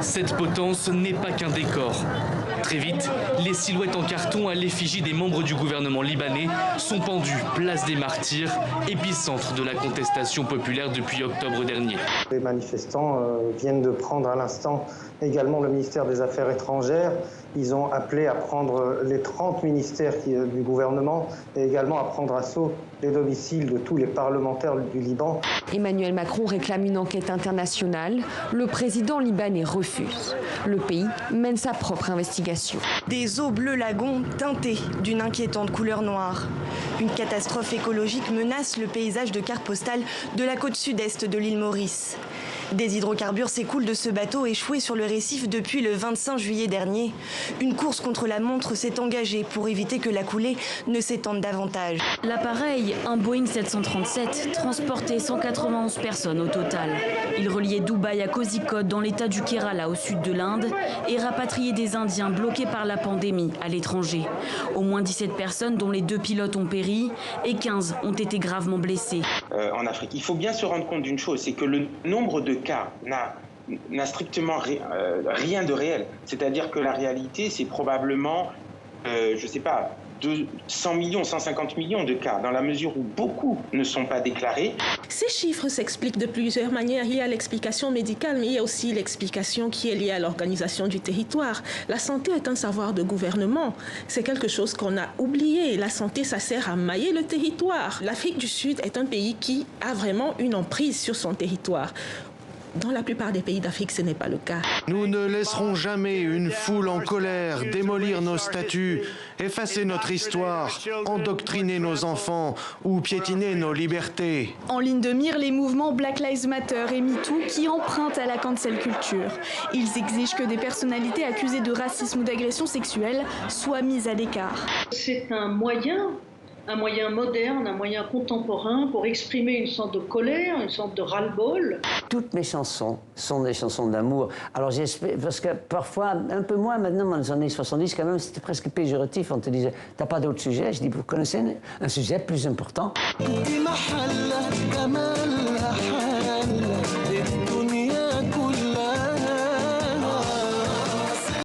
Cette potence n'est pas qu'un décor. Très vite, les silhouettes en carton à l'effigie des membres du gouvernement libanais sont pendues place des Martyrs, épicentre de la contestation populaire depuis octobre dernier. Les manifestants viennent de prendre à l'instant également le ministère des Affaires étrangères. Ils ont appelé à prendre les 30 ministères du gouvernement et également à prendre assaut les domiciles de tous les parlementaires du Liban. Emmanuel Macron réclame une enquête internationale. Le président libanais refuse. Le pays mène sa propre investigation. Des eaux bleu lagon teintées d'une inquiétante couleur noire. Une catastrophe écologique menace le paysage de carte postale de la côte sud-est de l'île Maurice. Des hydrocarbures s'écoulent de ce bateau échoué sur le récif depuis le 25 juillet dernier. Une course contre la montre s'est engagée pour éviter que la coulée ne s'étende davantage. L'appareil, un Boeing 737, transportait 191 personnes au total. Il reliait Dubaï à Kozhikode dans l'état du Kerala au sud de l'Inde et rapatriait des Indiens bloqués par la pandémie à l'étranger. Au moins 17 personnes, dont les 2 pilotes, ont péri et 15 ont été gravement blessés. En Afrique, il faut bien se rendre compte d'une chose, c'est que le nombre de cas n'a strictement rien de réel. C'est-à-dire que la réalité, c'est probablement, je ne sais pas, 100 millions, 150 millions de cas, dans la mesure où beaucoup ne sont pas déclarés. Ces chiffres s'expliquent de plusieurs manières. Il y a l'explication médicale, mais il y a aussi l'explication qui est liée à l'organisation du territoire. La santé est un savoir de gouvernement. C'est quelque chose qu'on a oublié. La santé, ça sert à mailler le territoire. L'Afrique du Sud est un pays qui a vraiment une emprise sur son territoire. Dans la plupart des pays d'Afrique, ce n'est pas le cas. Nous ne laisserons jamais une foule en colère démolir nos statuts, effacer notre histoire, endoctriner nos enfants ou piétiner nos libertés. En ligne de mire, les mouvements Black Lives Matter et MeToo qui empruntent à la cancel culture. Ils exigent que des personnalités accusées de racisme ou d'agression sexuelle soient mises à l'écart. C'est un moyen moderne, un moyen contemporain pour exprimer une sorte de colère, une sorte de ras-le-bol. Toutes mes chansons sont des chansons d'amour. Alors j'espère, parce que parfois, un peu moins maintenant, dans les années 70, quand même, c'était presque péjoratif. On te disait, t'as pas d'autre sujet? Je dis, vous connaissez un sujet plus important?